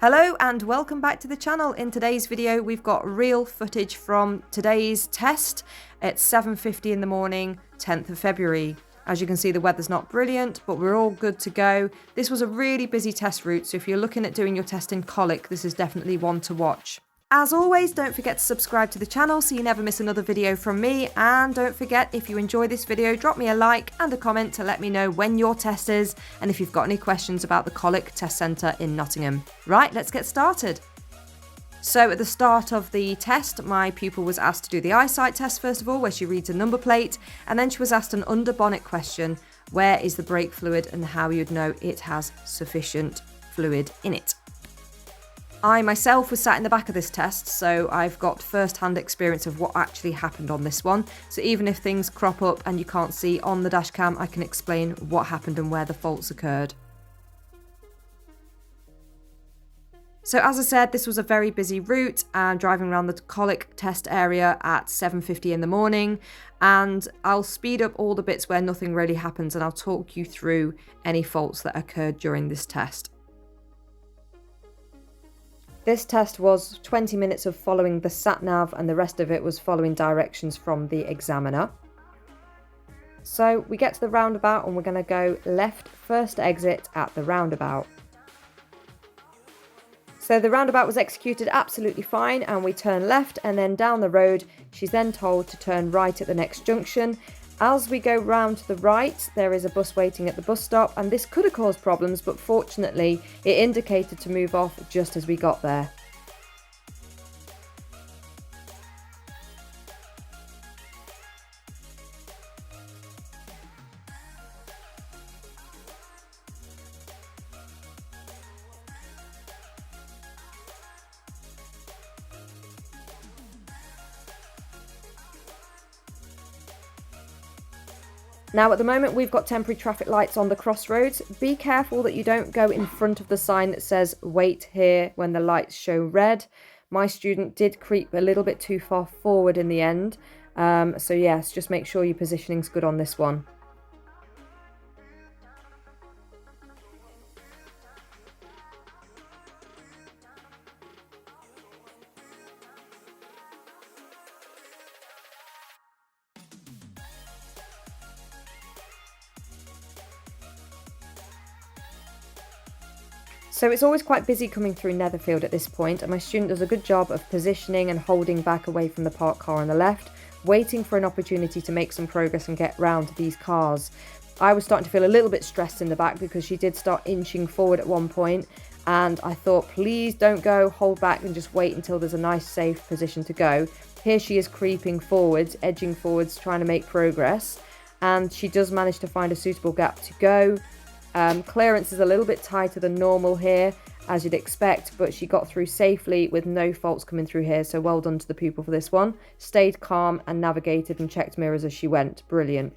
Hello and welcome back to the channel. In today's video we've got real footage from today's test at 7:50 in the morning, 10th of February. As you can see, the weather's not brilliant, but we're all good to go. This was a really busy test route, so if you're looking at doing your test in Colwick, this is definitely one to watch. As always, don't forget to subscribe to the channel so you never miss another video from me, and don't forget, if you enjoy this video, drop me a like and a comment to let me know when your test is and if you've got any questions about the Colwick Test Centre in Nottingham. Right, let's get started. So at the start of the test, my pupil was asked to do the eyesight test first of all, where she reads a number plate, and then she was asked an under bonnet question: where is the brake fluid and how you'd know it has sufficient fluid in it. I myself was sat in the back of this test, so I've got first-hand experience of what actually happened on this one. So even if things crop up and you can't see on the dash cam, I can explain what happened and where the faults occurred. So as I said, this was a very busy route. I'm driving around the Colwick test area at 7:50 in the morning, and I'll speed up all the bits where nothing really happens and I'll talk you through any faults that occurred during this test. This test was 20 minutes of following the sat-nav, and the rest of it was following directions from the examiner. So we get to the roundabout and we're going to go left first exit at the roundabout. So the roundabout was executed absolutely fine, and we turn left and then down the road. She's then told to turn right at the next junction. As we go round to the right, there is a bus waiting at the bus stop, and this could have caused problems, but fortunately it indicated to move off just as we got there. Now at the moment we've got temporary traffic lights on the crossroads. Be careful that you don't go in front of the sign that says wait here when the lights show red. My student did creep a little bit too far forward in the end. So yes, just make sure your positioning's good on this one. So it's always quite busy coming through Netherfield at this point, and my student does a good job of positioning and holding back away from the parked car on the left, waiting for an opportunity to make some progress and get round these cars. I was starting to feel a little bit stressed in the back because she did start inching forward at one point, and I thought, please don't go, hold back and just wait until there's a nice safe position to go. Here she is creeping forwards, edging forwards, trying to make progress, and she does manage to find a suitable gap to go. Clearance is a little bit tighter than normal here, as you'd expect, but she got through safely with no faults coming through here, so well done to the pupil for this one. Stayed calm and navigated and checked mirrors as she went. Brilliant.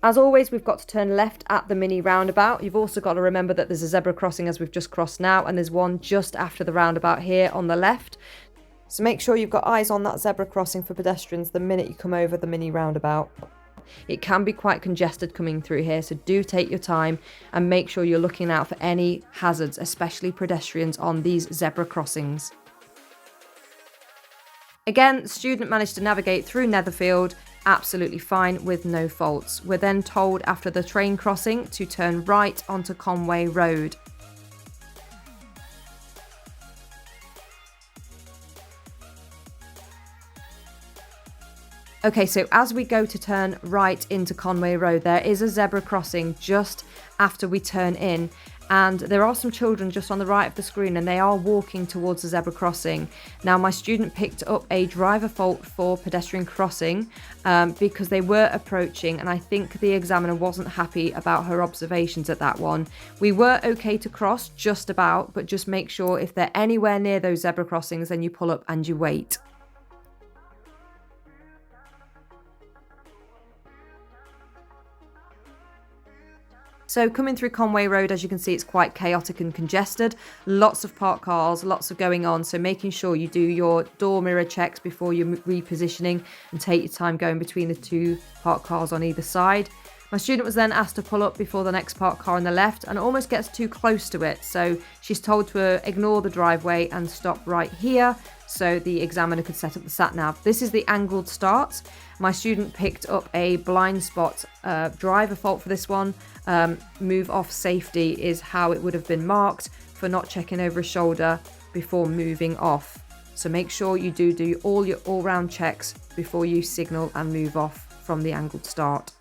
As always, we've got to turn left at the mini roundabout. You've also got to remember that there's a zebra crossing as we've just crossed now, and there's one just after the roundabout here on the left. So make sure you've got eyes on that zebra crossing for pedestrians the minute you come over the mini roundabout. It can be quite congested coming through here, so do take your time and make sure you're looking out for any hazards, especially pedestrians on these zebra crossings. Again, the student managed to navigate through Netherfield absolutely fine with no faults. We're then told after the train crossing to turn right onto Conway Road. Okay, so as we go to turn right into Conway Road, there is a zebra crossing just after we turn in, and there are some children just on the right of the screen and they are walking towards the zebra crossing. Now my student picked up a driver fault for pedestrian crossing because they were approaching, and I think the examiner wasn't happy about her observations at that one. We were okay to cross just about, but just make sure if they're anywhere near those zebra crossings then you pull up and you wait. So coming through Conway Road, as you can see, it's quite chaotic and congested. Lots of parked cars, lots of going on. So making sure you do your door mirror checks before you're repositioning and take your time going between the two parked cars on either side. My student was then asked to pull up before the next parked car on the left and almost gets too close to it. So she's told to ignore the driveway and stop right here so the examiner could set up the sat-nav. This is the angled start. My student picked up a blind spot driver fault for this one. Move off safety is how it would have been marked for not checking over his shoulder before moving off. So make sure you do all your all-round checks before you signal and move off from the angled start.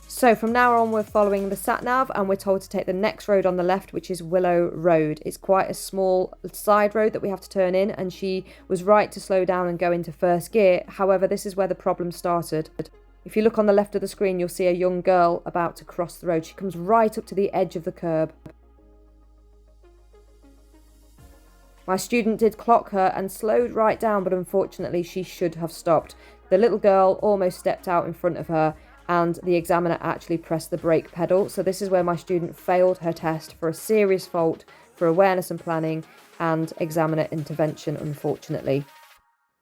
So from now on, we're following the sat-nav and we're told to take the next road on the left, which is Willow Road. It's quite a small side road that we have to turn in, and she was right to slow down and go into first gear. However, this is where the problem started. If you look on the left of the screen, you'll see a young girl about to cross the road. She comes right up to the edge of the curb. My student did clock her and slowed right down, but unfortunately she should have stopped. The little girl almost stepped out in front of her, and the examiner actually pressed the brake pedal. So this is where my student failed her test for a serious fault for awareness and planning and examiner intervention, unfortunately.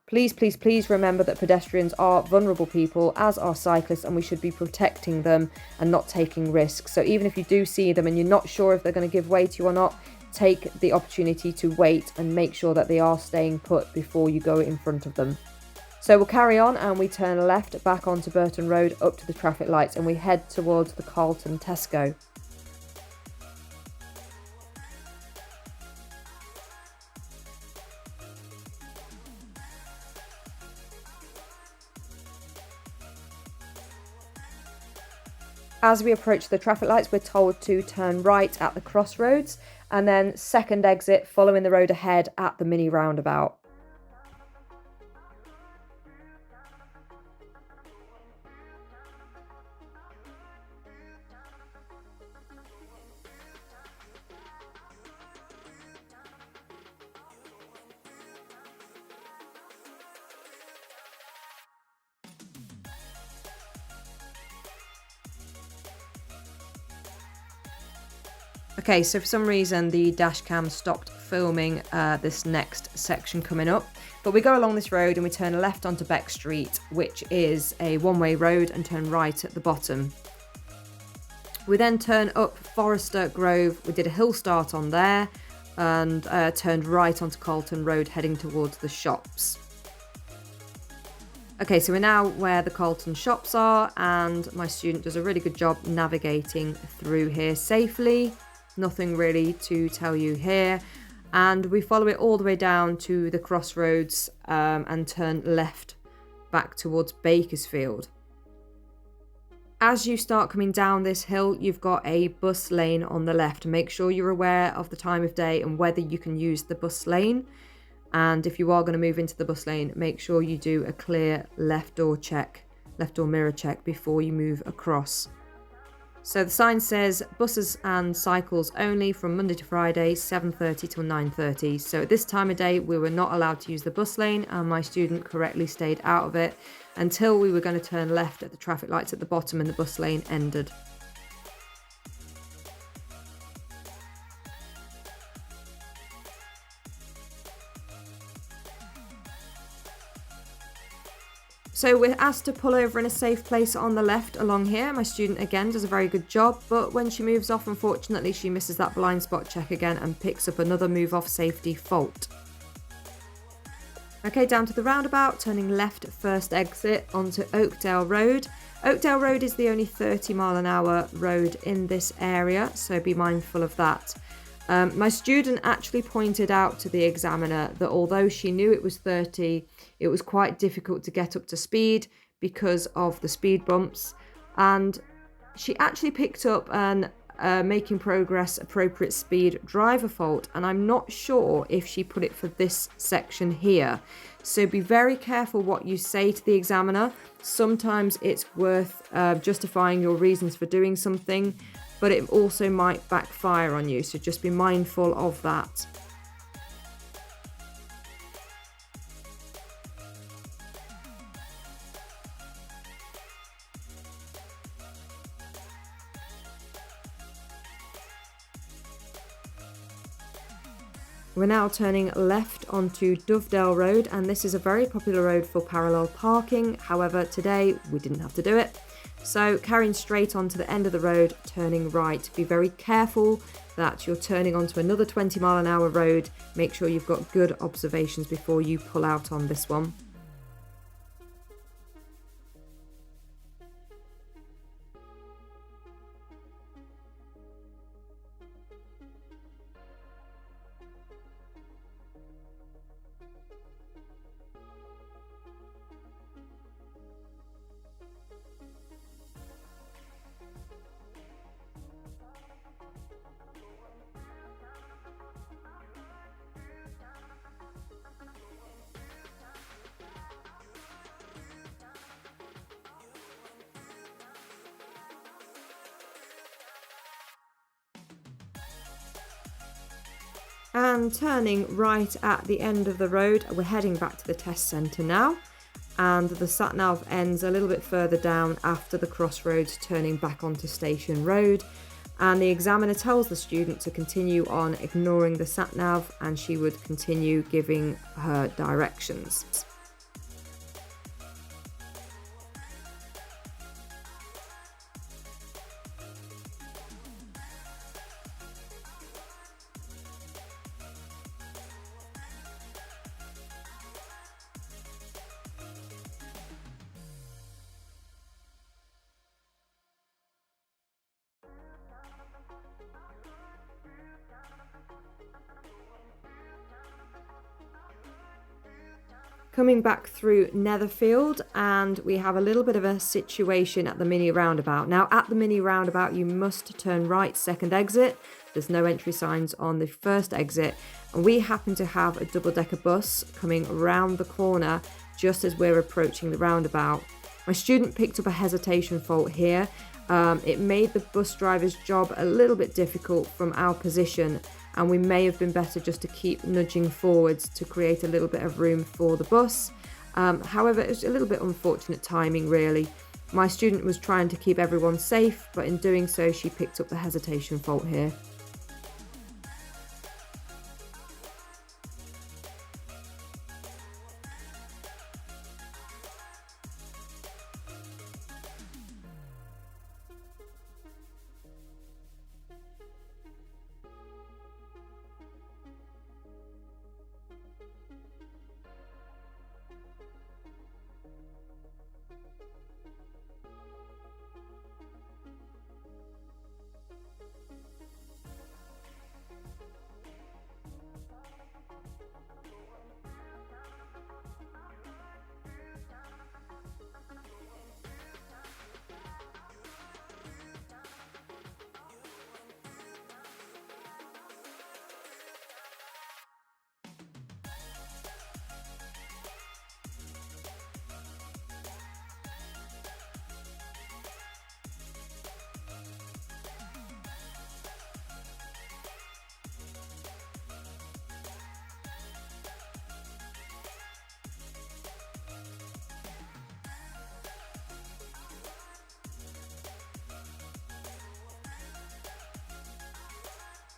Please, please, please remember that pedestrians are vulnerable people, as are cyclists, and we should be protecting them and not taking risks. So even if you do see them and you're not sure if they're going to give way to you or not, take the opportunity to wait and make sure that they are staying put before you go in front of them. So we'll carry on and we turn left back onto Burton Road up to the traffic lights and we head towards the Carlton Tesco. As we approach the traffic lights, we're told to turn right at the crossroads and then second exit following the road ahead at the mini roundabout. Okay, so for some reason the dash cam stopped filming this next section coming up, but we go along this road and we turn left onto Beck Street, which is a one-way road, and turn right at the bottom. We then turn up Forester Grove. We did a hill start on there and turned right onto Carlton Road heading towards the shops. Okay, so we're now where the Carlton shops are, and my student does a really good job navigating through here safely. Nothing really to tell you here, and we follow it all the way down to the crossroads and turn left back towards Bakersfield. As you start coming down this hill, you've got a bus lane on the left. Make sure you're aware of the time of day and whether you can use the bus lane, and if you are going to move into the bus lane, make sure you do a clear left door mirror check before you move across. So the sign says buses and cycles only from Monday to Friday, 7:30 till 9:30. So at this time of day, we were not allowed to use the bus lane, and my student correctly stayed out of it until we were going to turn left at the traffic lights at the bottom and the bus lane ended. So we're asked to pull over in a safe place on the left along here. My student again does a very good job, but when she moves off, unfortunately, she misses that blind spot check again and picks up another move off safety fault. Okay, down to the roundabout, turning left at first exit onto Oakdale Road. Oakdale Road is the only 30-mile-an-hour road in this area, so be mindful of that. My student actually pointed out to the examiner that although she knew it was 30, it was quite difficult to get up to speed because of the speed bumps, and she actually picked up an making progress appropriate speed driver fault, and I'm not sure if she put it for this section here. So be very careful what you say to the examiner. Sometimes it's worth justifying your reasons for doing something, but it also might backfire on you, so just be mindful of that. We're now turning left onto Dovedale Road, and this is a very popular road for parallel parking. However, today we didn't have to do it. So carrying straight onto the end of the road, turning right. Be very careful that you're turning onto another 20-mile-an-hour road. Make sure you've got good observations before you pull out on this one. And turning right at the end of the road, we're heading back to the test centre now, and the sat-nav ends a little bit further down after the crossroads, turning back onto Station Road, and the examiner tells the student to continue on ignoring the sat-nav, and she would continue giving her directions. Coming back through Netherfield, and we have a little bit of a situation at the mini roundabout. Now at the mini roundabout you must turn right, second exit. There's no entry signs on the first exit, and we happen to have a double-decker bus coming around the corner just as we're approaching the roundabout. My student picked up a hesitation fault here. It made the bus driver's job a little bit difficult from our position, and we may have been better just to keep nudging forwards to create a little bit of room for the bus. However, it was a little bit unfortunate timing really. My student was trying to keep everyone safe, but in doing so she picked up the hesitation fault here.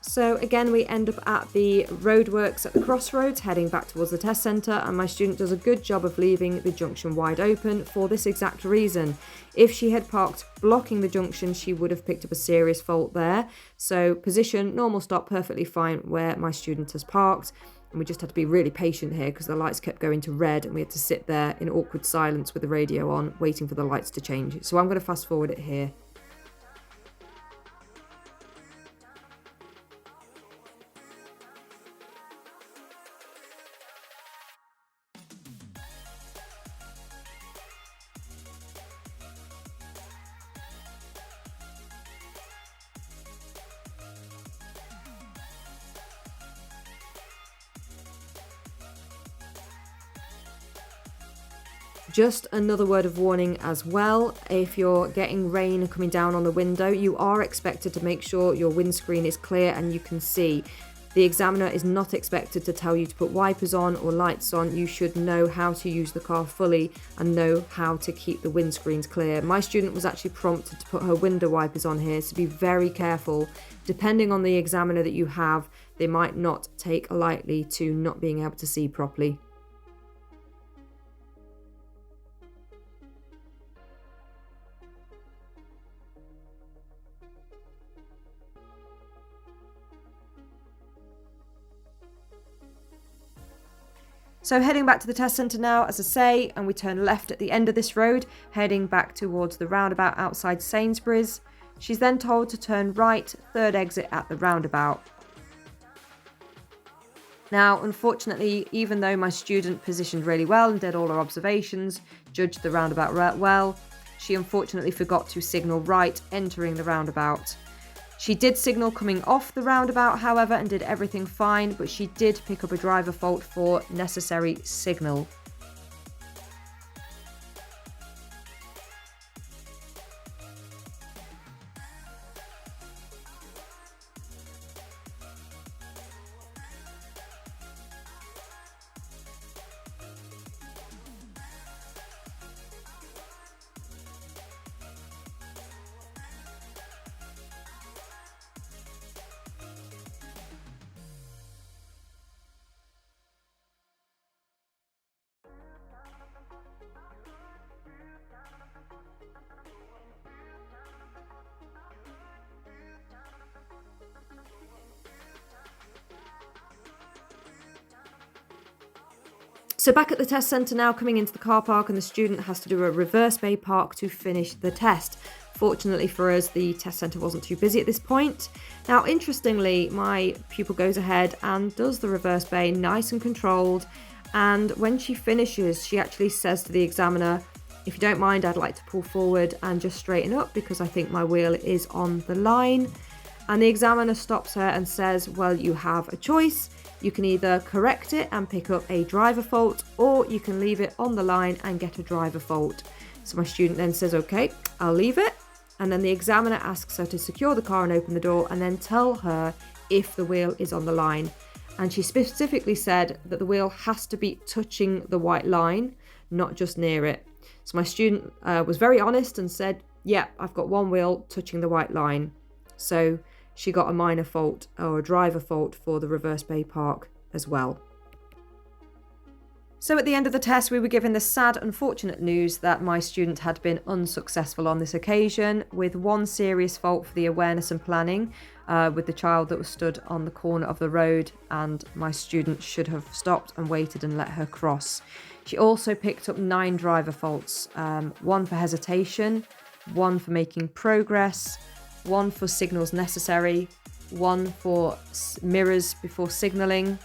So again, we end up at the Roadworks at the crossroads, heading back towards the test centre, and my student does a good job of leaving the junction wide open for this exact reason. If she had parked blocking the junction, she would have picked up a serious fault there. So position, normal stop, perfectly fine where my student has parked. And we just had to be really patient here because the lights kept going to red and we had to sit there in awkward silence with the radio on, waiting for the lights to change. So I'm going to fast forward it here. Just another word of warning as well, if you're getting rain coming down on the window, you are expected to make sure your windscreen is clear and you can see. The examiner is not expected to tell you to put wipers on or lights on. You should know how to use the car fully and know how to keep the windscreens clear. My student was actually prompted to put her window wipers on here, so be very careful. Depending on the examiner that you have, they might not take lightly to not being able to see properly. So heading back to the test centre now, as I say, and we turn left at the end of this road, heading back towards the roundabout outside Sainsbury's. She's then told to turn right, third exit at the roundabout. Now, unfortunately, even though my student positioned really well and did all her observations, judged the roundabout well, she unfortunately forgot to signal right entering the roundabout. She did signal coming off the roundabout, however, and did everything fine, but she did pick up a driver fault for necessary signal. So back at the test centre now, coming into the car park, and the student has to do a reverse bay park to finish the test. Fortunately for us, the test centre wasn't too busy at this point. Now, interestingly, my pupil goes ahead and does the reverse bay nice and controlled. And when she finishes, she actually says to the examiner, "If you don't mind, I'd like to pull forward and just straighten up because I think my wheel is on the line." And the examiner stops her and says, "Well, you have a choice. You can either correct it and pick up a driver fault, or you can leave it on the line and get a driver fault." So my student then says, "Okay, I'll leave it." And then the examiner asks her to secure the car and open the door and then tell her if the wheel is on the line. And she specifically said that the wheel has to be touching the white line, not just near it. So my student was very honest and said, "Yeah, I've got one wheel touching the white line." So she got a minor fault or a driver fault for the reverse bay park as well. So at the end of the test, we were given the sad, unfortunate news that my student had been unsuccessful on this occasion, with one serious fault for the awareness and planning with the child that was stood on the corner of the road, and my student should have stopped and waited and let her cross. She also picked up 9 driver faults, one for hesitation, one for making progress, one for signals necessary, one for mirrors before signalling,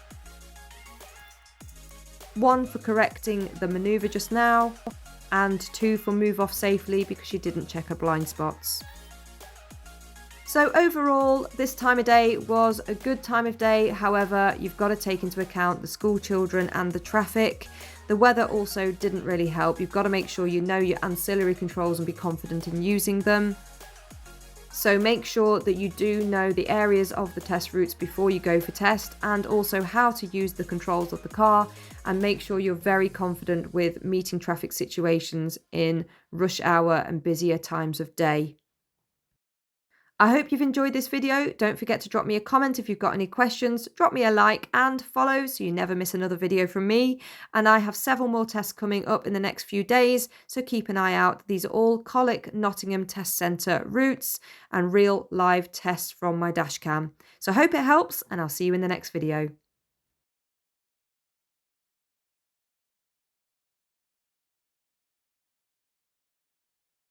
one for correcting the manoeuvre just now, and 2 for move off safely because she didn't check her blind spots. So overall, this time of day was a good time of day. However, you've got to take into account the school children and the traffic. The weather also didn't really help. You've got to make sure you know your ancillary controls and be confident in using them. So make sure that you do know the areas of the test routes before you go for test, and also how to use the controls of the car, and make sure you're very confident with meeting traffic situations in rush hour and busier times of day. I hope you've enjoyed this video. Don't forget to drop me a comment if you've got any questions, drop me a like and follow so you never miss another video from me. And I have several more tests coming up in the next few days, so keep an eye out. These are all Colwick Nottingham Test Centre routes and real live tests from my dashcam. So I hope it helps, and I'll see you in the next video.